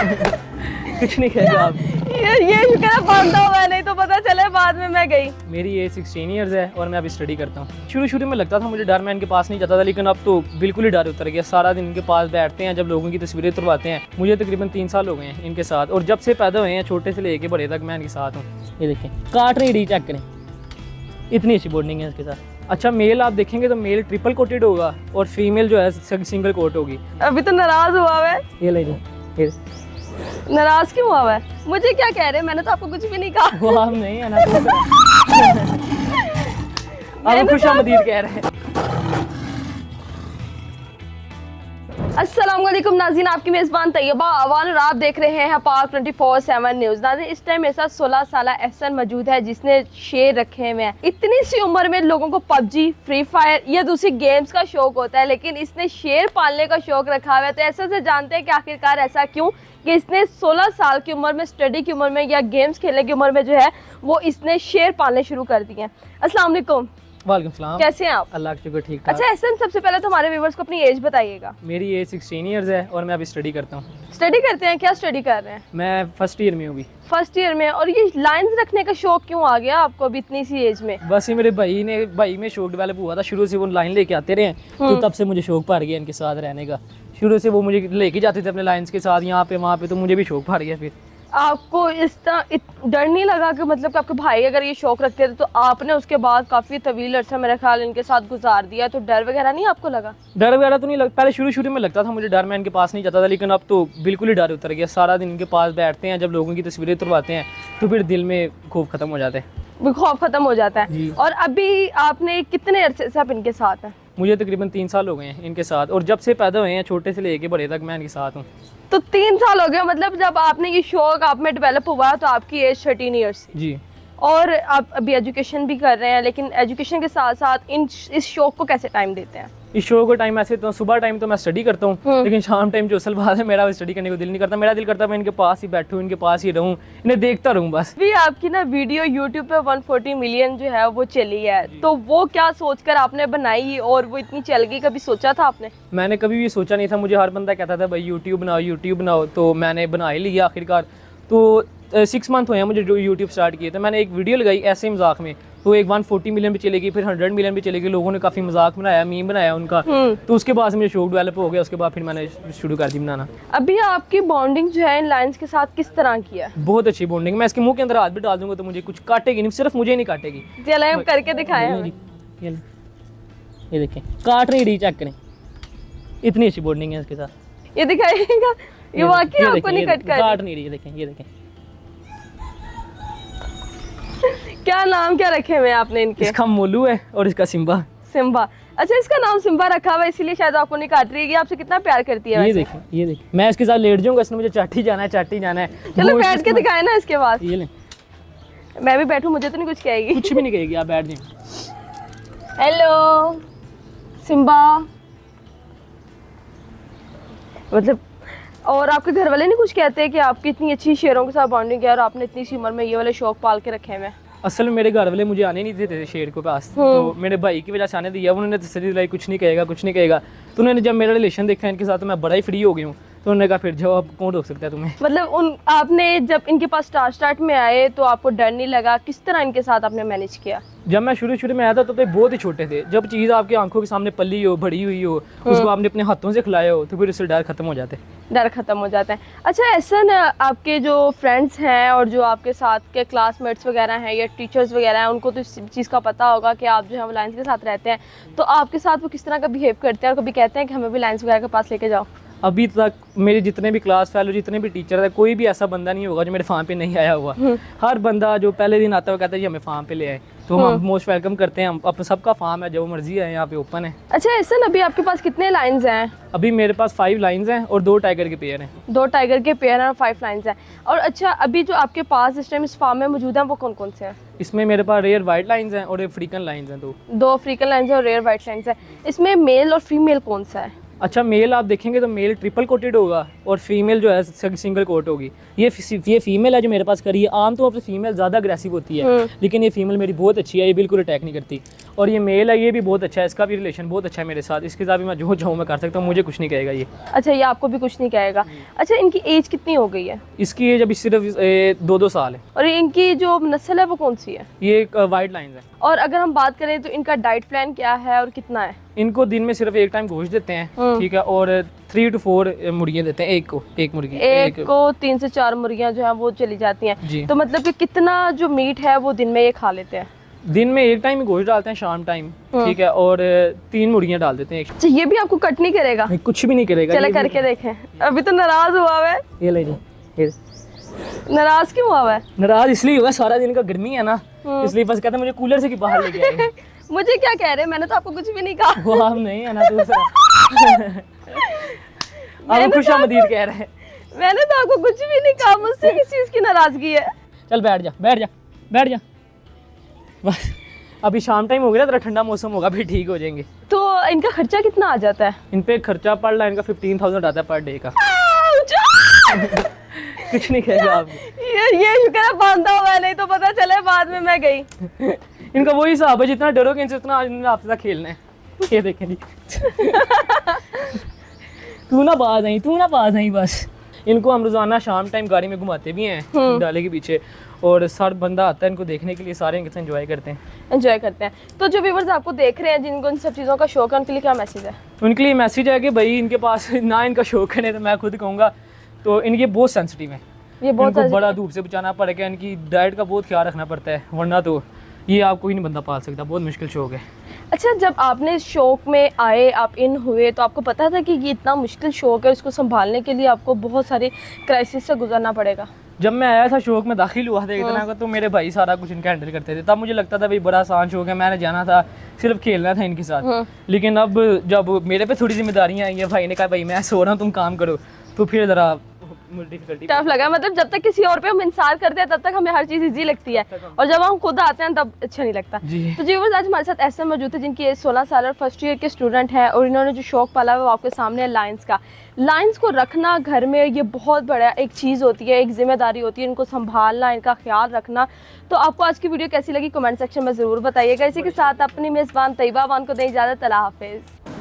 कुछ नहीं कहेगा आप। ये शुक्र है बांधा हुआ है, नहीं तो पता चले बाद में मैं गई। मेरी एज 16 ईयर्स है और मैं अभी स्टडी करता हूँ। शुरू में लगता था मुझे डर, मैं इनके पास नहीं जाता था, लेकिन अब तो बिल्कुल ही डर उतर गया। सारा दिन इनके पास बैठते हैं, जब लोगों की तस्वीरें उतरवाते हैं। मुझे तकरीबन 3 साल हो गए हैं इनके साथ, और जब से पैदा हुए हैं छोटे से लेके बड़े तक मैं इनके साथ हूँ। ये देखें, काट रही री, चेक करें, इतनी अच्छी बॉन्डिंग है इसके साथ। अच्छा, मेल आप देखेंगे तो मेल ट्रिपल कोटेड होगा और फीमेल जो है सिंगल कोट होगी। अभी तो नाराज हुआ हुआ है। ये ले ये नाराज क्यों हुआ हुआ है? मुझे क्या कह रहे हैं? मैंने तो आपको कुछ भी नहीं कहा। वो हम नहीं है ना, तो आप खुशामदीद कह रहे हैं। अस्सलाम वालेकुम नाज़रीन, आपकी मेज़बान तैयबा अवान और आप देख रहे हैं पाक 24/7 न्यूज़। नाज़रीन, इस टाइम मेरे साथ 16 साला एहसन मौजूद है जिसने शेर रखे हुए हैं। इतनी सी उम्र में लोगों को पबजी, फ्री फायर या दूसरी गेम्स का शौक होता है, लेकिन इसने शेर पालने का शौक रखा हुआ है। तो ऐसे से जानते हैं कि आखिरकार ऐसा क्यों कि इसने 16 साल की उम्र में, स्टडी की उम्र में या गेम्स खेलने की उम्र में जो है वो इसने शेर पालने शुरू कर दिए हैं। अस्सलाम वालेकुम। वालेकुम सलाम। कैसे हैं आप? अल्लाह का शुक्र, ठीक ठाक। अच्छा एहसन, सबसे पहले तो हमारे व्यूवर्स को अपनी एज बताइएगा। मेरी एज 16 ईयर्स है और मैं अभी स्टडी करता हूँ। स्टडी करते हैं? क्या स्टडी कर रहे हैं? मैं फर्स्ट ईयर में हूँ अभी। फर्स्ट ईयर में। और ये लाइंस रखने का शौक क्यों आ गया आपको अभी इतनी सी एज में? बस ये मेरे भाई में शौक डेवलप हुआ था, शुरू से वो लाइन लेके आते रहे, तो तब से मुझे शौक पड़ गया इनके साथ रहने का। शुरू से वो मुझे लेके जाते थे अपने लाइन्स के साथ, यहाँ पे वहाँ पे, तो मुझे भी शौक पड़ गया। फिर आपको इस तरह डर नहीं लगा कि मतलब कि आपके भाई अगर ये शौक रखते थे तो आपने उसके बाद काफ़ी तवील अरसा मेरा ख्याल इनके साथ गुजार दिया, तो डर वगैरह नहीं आपको लगा? डर वगैरह तो नहीं लगता, पहले शुरू में लगता था मुझे डर, मैं इनके पास नहीं जाता था, लेकिन अब तो बिल्कुल ही डर उतर गया। सारा दिन इनके पास बैठते हैं, जब लोगों की तस्वीरें उतरवाते हैं तो फिर दिल में खौफ खत्म हो जाता है। खौफ खत्म हो जाता है। और अभी आपने कितने अरसे से आप इनके साथ हैं? मुझे तकरीबन 3 साल हो गए हैं इनके साथ, और जब से पैदा हुए हैं छोटे से लेके बड़े तक मैं इनके साथ हूँ। तो 3 साल हो गए, मतलब जब आपने ये शौक आप में डेवलप हुआ तो आपकी एज 13 ईयर्स थी। जी। और आप अभी एजुकेशन भी कर रहे हैं, लेकिन एजुकेशन के साथ साथ इस शौक को कैसे टाइम देते हैं? इस शो को टाइम ऐसे तो सुबह टाइम तो मैं स्टडी करता हूँ, लेकिन शाम टाइम जो असल बात है मेरा स्टडी करने को दिल नहीं करता। मेरा दिल करता है मैं इनके पास ही बैठूँ, इनके पास ही रहूँ, इन्हें देखता रहूँ बस। भी आपकी ना वीडियो यूट्यूब पे 140 मिलियन जो है वो चली है, तो वो क्या सोचकर आपने बनाई और वो इतनी चल गई? कभी सोचा था आपने? मैंने कभी भी सोचा नहीं था। मुझे हर बंदा कहता था भाई यूट्यूब बनाओ, तो मैंने बना ही लिया आखिरकार। तो 6 मंथ हुए हैं मुझे जो यूट्यूब स्टार्ट किए, तो मैंने एक वीडियो लगाई ऐसे मजाक में, तो एक 140 मिलियन भी चलेगी, फिर 100 मिलियन भी चलेगी। लोगों ने काफ़ी मजाक बनाया, मीम बनाया उनका, तो उसके बाद से मुझे शौक डेवलप हो गया। उसके बाद फिर मैंने शुरू कर दी बनाना। अभी आपकी बॉन्डिंग जो है इन लाइन्स के साथ किस तरह की है? बहुत अच्छी बॉन्डिंग। मैं इसके मुंह के अंदर हाथ भी डाल दूंगा तो मुझे कुछ काटेगी नहीं, सिर्फ मुझे ही नहीं काटेगी। चले हम करके दिखाएं हमें। ये देखें, काट रही, चेक करें, इतनी अच्छी बॉन्डिंग है इसके साथ। ये दिखाइएगा, ये वाकई आपको नहीं काट नहीं रही। ये देखें, ये देखें। क्या नाम क्या रखे हुए हैं आपने इनके? इसका मोलू है और इसका सिम्बा। सिम्बा। अच्छा, इसका नाम सिम्बा रखा हुआ है इसीलिए शायद आपको नहीं काट रही है। आपसे कितना प्यार करती है? ये देखें, मैं इसके साथ लेट जाऊंगा, इसने मुझे चाटी जाना है। चलो बैठ के दिखाए ना इसके बाद। ये ले, मैं भी बैठूं, मुझे तो नहीं कुछ कहेगी। कुछ भी नहीं कहेगी, आप बैठ जाइए। Hello Simba. मतलब और आपके घर वाले नहीं कुछ कहते हैं कि आपकी इतनी अच्छी शेरों के साथ बॉन्डिंग है और आपने इतनी सी उम्र में ये वाले शौक पाल के रखे हैं? असल में मेरे घर वाले मुझे आने नहीं देते थे शेर के पास, तो मेरे भाई की वजह से आने दिया। उन्होंने तसल्ली दिलाई कुछ नहीं कहेगा। तो उन्होंने जब मेरा रिलेशन देखा इनके साथ तो मैं बड़ा ही फ्री हो गई हूँ, तो उन्होंने कहा फिर जाओ, अब कौन रोक सकता है तुम्हें। मतलब आपने जब इनके पास स्टार्ट में आए तो आपको डर नहीं लगा? किस तरह इनके साथ आपने मैनेज किया? जब मैं शुरू में आया था तो बहुत ही छोटे थे। जब चीज़ आपकी आंखों के सामने पली हो, बड़ी हुई हो, उसको आपने अपने हाथों से खिलाया हो, तो फिर उससे डर खत्म हो जाता है। अच्छा ऐसा ना, आपके जो फ्रेंड्स हैं और जो आपके साथ के क्लासमेट्स वगैरह हैं या टीचर्स वगैरह हैं, उनको तो इस चीज़ का पता होगा कि आप जो है लाइन्स के साथ रहते हैं, तो आपके साथ वो किस तरह का बिहेव करते हैं और कभी कहते हैं कि हमें भी लाइन्स वगैरह के पास लेके जाओ? अभी तक मेरे जितने भी क्लास फेलो, जितने भी टीचर है, कोई भी ऐसा बंदा नहीं होगा जो मेरे फार्म पे नहीं आया हुआ। हर बंदा जो पहले दिन आता है वो कहता है जी हमें फार्म पे ले आए, तो हम मोस्ट वेलकम करते हैं। हम अब सबका फार्म है, जो मर्जी है यहाँ पे ओपन है। अच्छा ऐसा ना, अभी आपके पास कितने लाइन्स हैं? अभी मेरे पास 5 लाइन्स हैं और 2 टाइगर के पेयर हैं। 2 टाइगर के पेयर हैं और 5 लाइन्स हैं। और अच्छा अभी जो आपके पास इस टाइम इस फार्म में मौजूद हैं वो कौन कौन से हैं? इसमें मेरे पास रेयर वाइट लाइन्स हैं और अफ्रीकन लाइन्स हैं। 2 अफ्रीकन लाइन्स और रेयर वाइट लाइन्स हैं। इसमें मेल और फीमेल कौन सा है? अच्छा मेल आप देखेंगे तो मेल ट्रिपल कोटेड होगा और फीमेल जो है सिंगल कोट होगी। ये फीमेल है जो मेरे पास करी है। आम तौर पर फीमेल ज़्यादा अग्रेसिव होती है, लेकिन ये फीमेल मेरी बहुत अच्छी है, ये बिल्कुल अटैक नहीं करती। और ये मेल है, ये भी बहुत अच्छा है, इसका भी रिलेशन बहुत अच्छा है मेरे साथ, इसके साथ भी मैं जो चाहूँ मैं कर सकता हूँ, मुझे कुछ नहीं कहेगा ये। अच्छा, ये आपको भी कुछ नहीं कहेगा। अच्छा, इनकी एज कितनी हो गई है? इसकी एज अभी सिर्फ 2 साल है। और इनकी जो नस्ल है वो कौन सी है? ये एक वाइट लाइन है। और अगर हम बात करें तो इनका डाइट प्लान क्या है और कितना है? इनको दिन में सिर्फ एक टाइम गोश्त देते हैं, ठीक है, और 3 to 4 मुर्गियाँ देते हैं, एक मुर्गी एक को 3 से 4 मुर्गियाँ जो है वो चली जाती हैं जी। तो मतलब कि कितना जो मीट है वो दिन में ये खा लेते हैं? दिन में एक टाइम ही गोश्त डालते हैं, शाम टाइम, ठीक है, और 3 मुर्गियाँ डाल देते हैं। अच्छा, ये भी आपको कट नहीं करेगा? नहीं, कुछ भी नहीं करेगा। चले करके देखें। अभी तो नाराज हुआ हुआ है। ये ले जी, ये नाराज क्यों हुआ हुआ है? नाराज इसलिए हुआ, सारा दिन का गर्मी है ना, इसलिए बस कहते हैं मुझे कूलर से कि बाहर लेके आए। मुझे क्या कह रहे हैं, मैंने तो आपको कुछ भी नहीं कहा। वो आप नहीं है ना दूसरा। आप खुशामदीद कह रहे हैं। मैंने तो आपको कुछ भी नहीं कहा, मुझसे किस चीज की नाराजगी है? चल बैठ जा, बैठ जा, बैठ जा, बस अभी शाम टाइम हो गया, थोड़ा ठंडा मौसम होगा, फिर ठीक हो जाएंगे। तो इनका खर्चा कितना आ जाता है? इन पे खर्चा पड़ रहा है इनका 15,000 आता है पर डे का। कुछ नहीं कहेगा आप। ये शुक्र है बांधा हुआ है, नहीं तो पता चले बाद में मैं गई। इनका वही हिसाब है, जितना डरोगे इनसे उतना आपके साथ खेलना है। ये देखें जी। तू ना बाज आई बस। इनको हम रोजाना शाम टाइम गाड़ी में घुमाते भी हैं डाले के पीछे, और सर बंदा आता है इनको देखने के लिए, सारे इनके साथ एंजॉय करते हैं। तो जो व्यूअर्स आपको देख रहे हैं जिनको इन सब चीज़ों का शौक है, उनके लिए क्या मैसेज है? उनके लिए मैसेज है कि भाई इनके पास ना इनका शौक है, नहीं तो मैं खुद कहूँगा तो इनके बहुत सेंसिटिव हैं, ये बहुत इनको बड़ा धूप से बचाना पड़ेगा, इनकी डाइट का बहुत ख्याल रखना पड़ता है, वरना तो ये आप कोई नहीं बंदा पाल सकता, बहुत मुश्किल शौक है। अच्छा, जब आपने इस शौक में आए, आप इन हुए, तो आपको पता था कि ये इतना मुश्किल शौक है, इसको संभालने के लिए आपको बहुत सारे क्राइसिस से गुजरना पड़ेगा? जब मैं आया था शौक में दाखिल हुआ था इतना का, तो मेरे भाई सारा कुछ इनका हैंडल करते थे, तब मुझे लगता था भाई बड़ा आसान शौक है, मैंने जाना था सिर्फ खेलना था इनके साथ। लेकिन अब जब मेरे पे थोड़ी जिम्मेदारियाँ आई हैं, भाई ने कहा भाई मैं सो रहा हूँ तुम काम करो, तो फिर ज़रा डिफिकल्टी टफ लगा। मतलब जब तक किसी और पे हम इंतजार करते हैं तब तक हमें हर चीज़ इजी लगती है, और जब हम खुद आते हैं तब अच्छा नहीं लगता। तो जी आज हमारे साथ ऐसा मौजूद है जिनकी एज 16 साल और फर्स्ट ईयर के स्टूडेंट है, और इन्होंने जो शौक पाला है वो आपके सामने है लायंस का। लायंस को रखना घर में ये बहुत बड़ा एक चीज़ होती है, एक जिम्मेदारी होती है, इनको संभालना, इनका ख्याल रखना। तो आपको आज की वीडियो कैसी लगी कमेंट सेक्शन में ज़रूर बताइएगा। इसी के साथ अपनी मेज़बान तैयबा अवान को दें इजाज़त। अल्लाह हाफिज़।